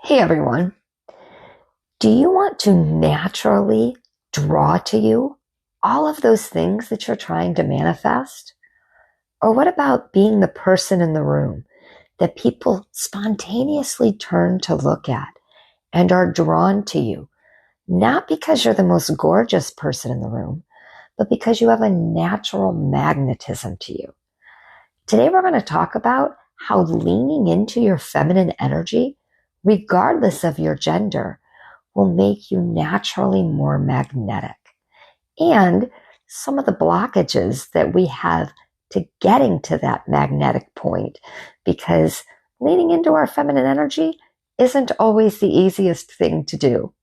Hey everyone, do you want to naturally draw to you all of those things that you're trying to manifest? Or what about being the person in the room that people spontaneously turn to look at and are drawn to you, not because you're the most gorgeous person in the room, but because you have a natural magnetism to you? Today we're going to talk about how leaning into your feminine energy, regardless of your gender, will make you naturally more magnetic. And some of the blockages that we have to getting to that magnetic point, because leaning into our feminine energy isn't always the easiest thing to do.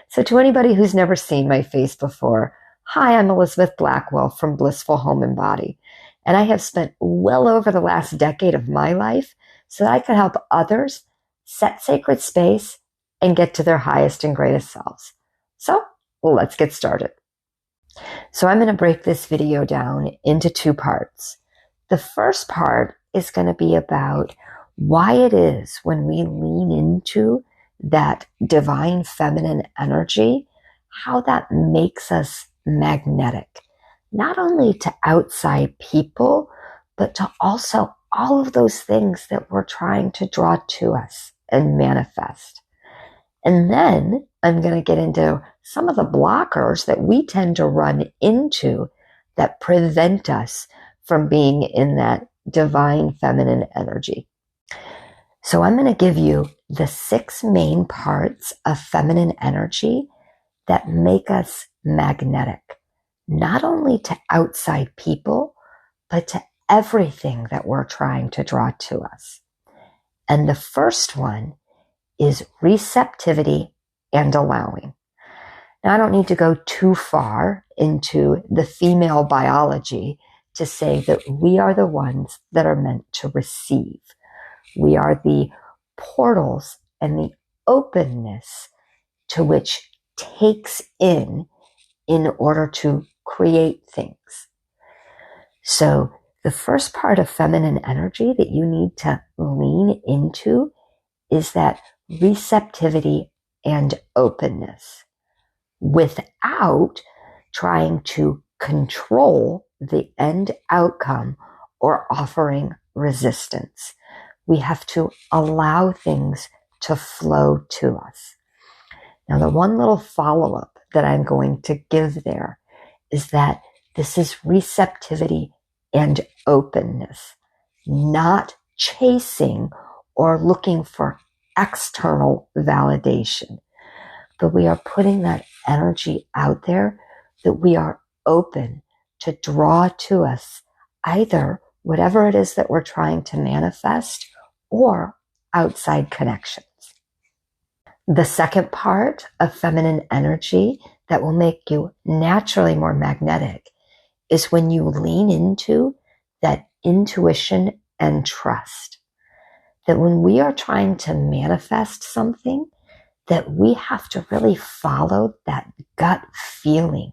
So to anybody who's never seen my face before, hi, I'm Elizabeth Blackwell from Blissful Home and Body. And I have spent well over the last decade of my life so that I could help others set sacred space and get to their highest and greatest selves. So let's get started. So I'm going to break this video down into two parts. The first part is going to be about why it is when we lean into that divine feminine energy, how that makes us magnetic, not only to outside people, but to also all of those things that we're trying to draw to us and manifest. And then I'm going to get into some of the blockers that we tend to run into that prevent us from being in that divine feminine energy. So I'm going to give you the 6 main parts of feminine energy that make us magnetic, not only to outside people, but to everything that we're trying to draw to us. And the first one is receptivity and allowing. Now, I don't need to go too far into the female biology to say that we are the ones that are meant to receive. We are the portals and the openness to which takes in order to create things. So the first part of feminine energy that you need to lean into is that receptivity and openness without trying to control the end outcome or offering resistance. We have to allow things to flow to us. Now, the one little follow-up that I'm going to give there is that this is receptivity and openness, not chasing or looking for external validation. But we are putting that energy out there that we are open to draw to us either whatever it is that we're trying to manifest or outside connections. The second part of feminine energy that will make you naturally more magnetic is when you lean into that intuition and trust. That when we are trying to manifest something, that we have to really follow that gut feeling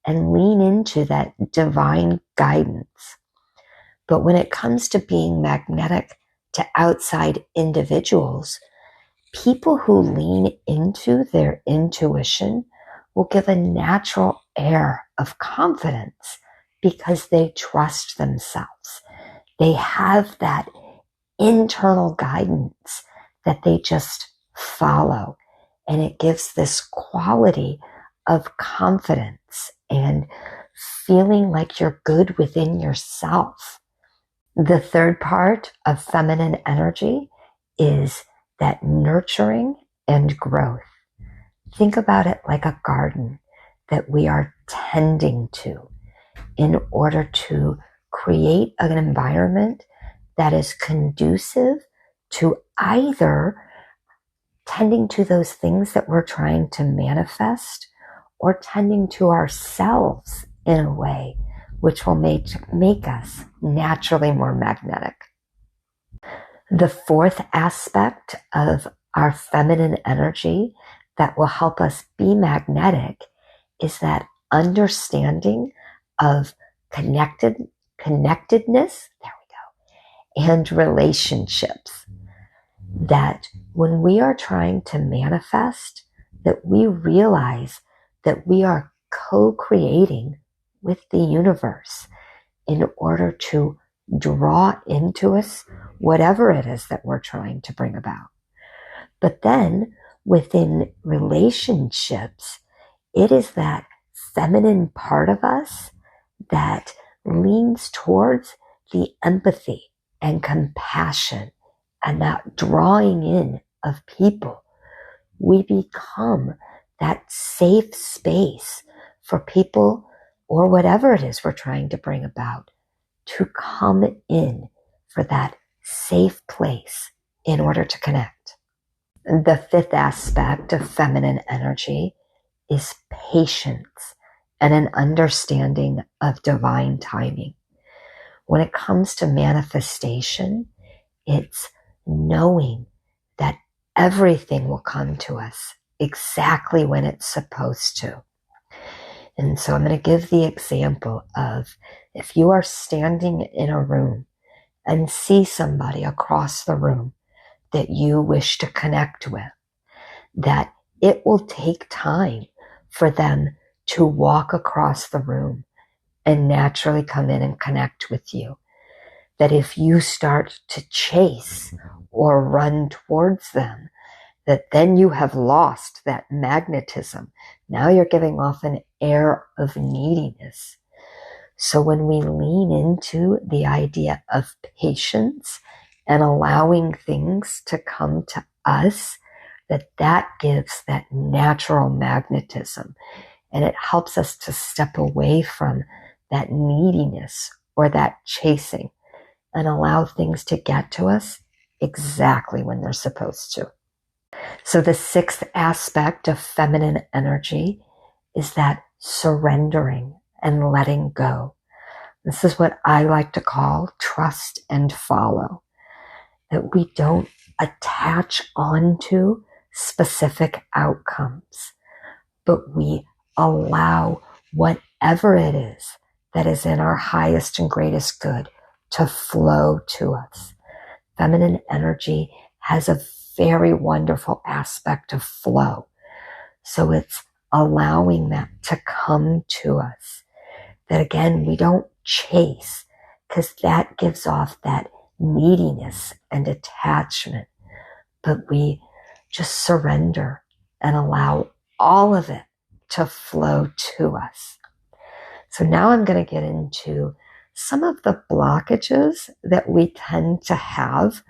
and lean into that divine guidance. But when it comes to being magnetic to outside individuals, people who lean into their intuition will give a natural air of confidence because they trust themselves. They have that internal guidance that they just follow. And it gives this quality of confidence and feeling like you're good within yourself. The third part of feminine energy is that nurturing and growth. Think about it like a garden that we are tending to in order to create an environment that is conducive to either tending to those things that we're trying to manifest or tending to ourselves in a way which will make us naturally more magnetic. The fourth aspect of our feminine energy that will help us be magnetic is that understanding of connectedness, there we go, and relationships. that when we are trying to manifest, that we realize that we are co-creating with the universe in order to draw into us whatever it is that we're trying to bring about. But then within relationships, it is that feminine part of us that leans towards the empathy and compassion and that drawing in of people. We become that safe space for people or whatever it is we're trying to bring about to come in for that safe place in order to connect. The fifth aspect of feminine energy is patience and an understanding of divine timing. When it comes to manifestation, it's knowing that everything will come to us exactly when it's supposed to. And so I'm going to give the example of if you are standing in a room and see somebody across the room that you wish to connect with, that it will take time for them to walk across the room and naturally come in and connect with you. That if you start to chase or run towards them, that then you have lost that magnetism. Now you're giving off an air of neediness. So when we lean into the idea of patience and allowing things to come to us, that gives that natural magnetism. And it helps us to step away from that neediness or that chasing and allow things to get to us exactly when they're supposed to. So the sixth aspect of feminine energy is that surrendering and letting go. This is what I like to call trust and follow. That we don't attach onto specific outcomes, but we allow whatever it is that is in our highest and greatest good to flow to us. Feminine energy has a very wonderful aspect of flow. So it's allowing that to come to us. That again, we don't chase, because that gives off that neediness and attachment. But we just surrender and allow all of it to flow to us. So now I'm going to get into some of the blockages that we tend to have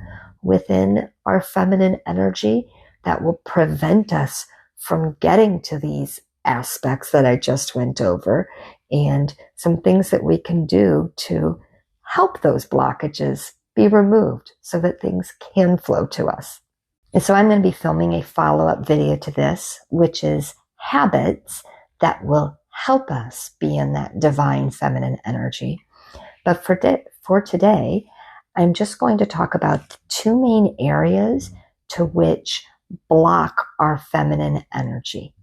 within our feminine energy that will prevent us from getting to these aspects that I just went over, and some things that we can do to help those blockages be removed so that things can flow to us. And so I'm going to be filming a follow-up video to this, which is habits that will help us be in that divine feminine energy. But for today, I'm just going to talk about two main areas to which block our feminine energy.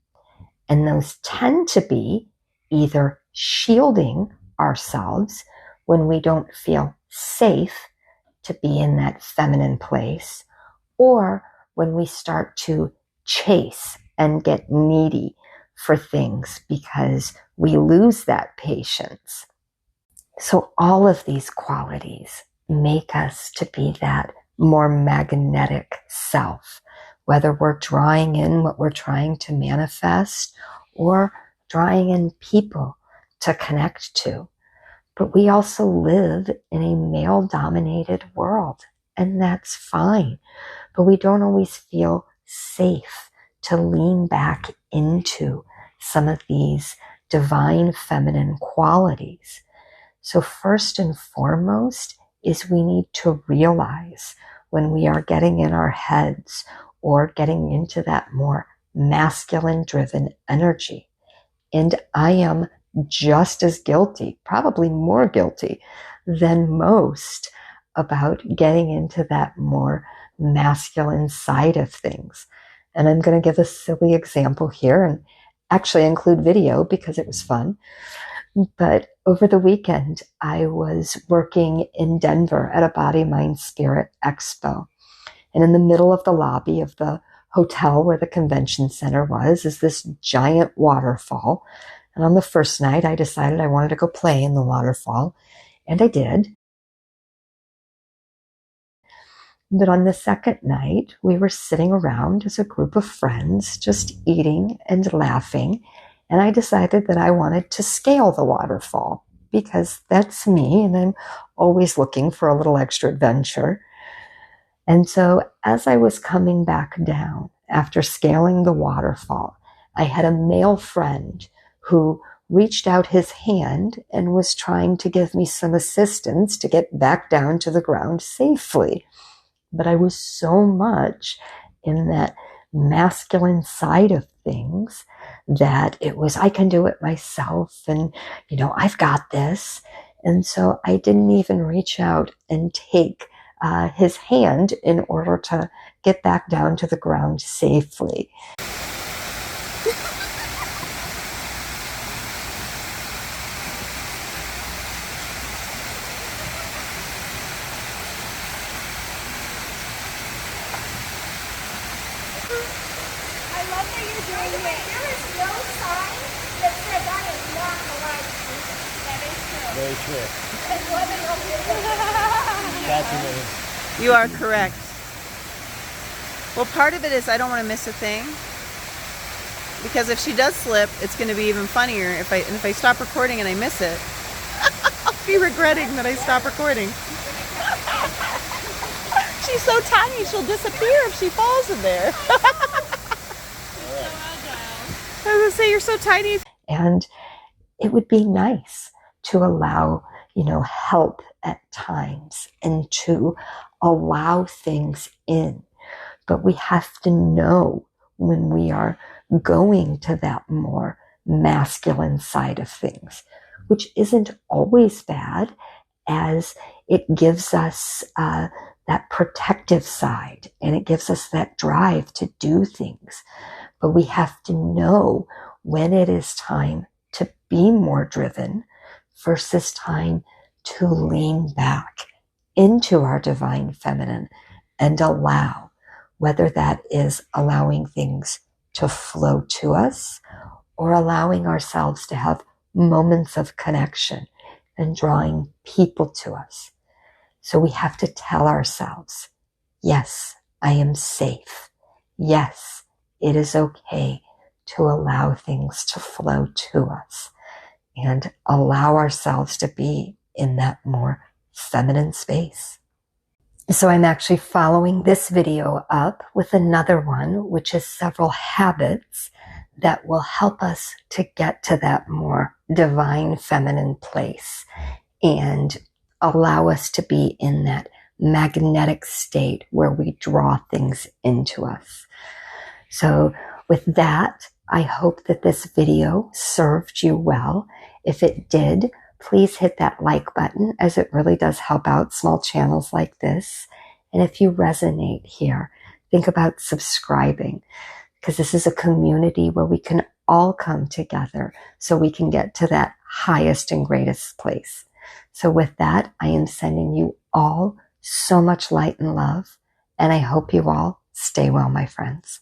And those tend to be either shielding ourselves when we don't feel safe to be in that feminine place, or when we start to chase and get needy for things because we lose that patience. So all of these qualities make us to be that more magnetic self, whether we're drawing in what we're trying to manifest or drawing in people to connect to. But we also live in a male-dominated world, and that's fine. But we don't always feel safe to lean back into some of these divine feminine qualities. So first and foremost is we need to realize when we are getting in our heads or getting into that more masculine driven energy. And I am just as guilty, probably more guilty than most, about getting into that more masculine side of things. And I'm going to give a silly example here and actually include video because it was fun. But over the weekend, I was working in Denver at a Body, Mind, Spirit Expo. And in the middle of the lobby of the hotel where the convention center was is this giant waterfall. And on the first night, I decided I wanted to go play in the waterfall, and I did. But on the second night, we were sitting around as a group of friends, just eating and laughing. And I decided that I wanted to scale the waterfall because that's me, and I'm always looking for a little extra adventure. And so as I was coming back down after scaling the waterfall, I had a male friend who reached out his hand and was trying to give me some assistance to get back down to the ground safely. But I was so much in that masculine side of things that it was, I can do it myself, and, I've got this. And so I didn't even reach out and take his hand in order to get back down to the ground safely. Very true. You are correct. Well, part of it is I don't want to miss a thing, because if she does slip, it's going to be even funnier if I stop recording and I miss it. I'll be regretting that I stopped recording. She's so tiny, she'll disappear if she falls in there. I was going to say, you're so tiny. And it would be nice to allow, help at times and to allow things in. But we have to know when we are going to that more masculine side of things, which isn't always bad, as it gives us that protective side, and it gives us that drive to do things. But we have to know when it is time to be more driven versus time to lean back into our divine feminine and allow, whether that is allowing things to flow to us or allowing ourselves to have moments of connection and drawing people to us. So we have to tell ourselves, yes, I am safe. Yes, it is okay to allow things to flow to us and allow ourselves to be in that more feminine space. So I'm actually following this video up with another one, which is several habits that will help us to get to that more divine feminine place and allow us to be in that magnetic state where we draw things into us. So with that, I hope that this video served you well. If it did, please hit that like button, as it really does help out small channels like this. And if you resonate here, think about subscribing, because this is a community where we can all come together so we can get to that highest and greatest place. So with that, I am sending you all so much light and love, and I hope you all stay well, my friends.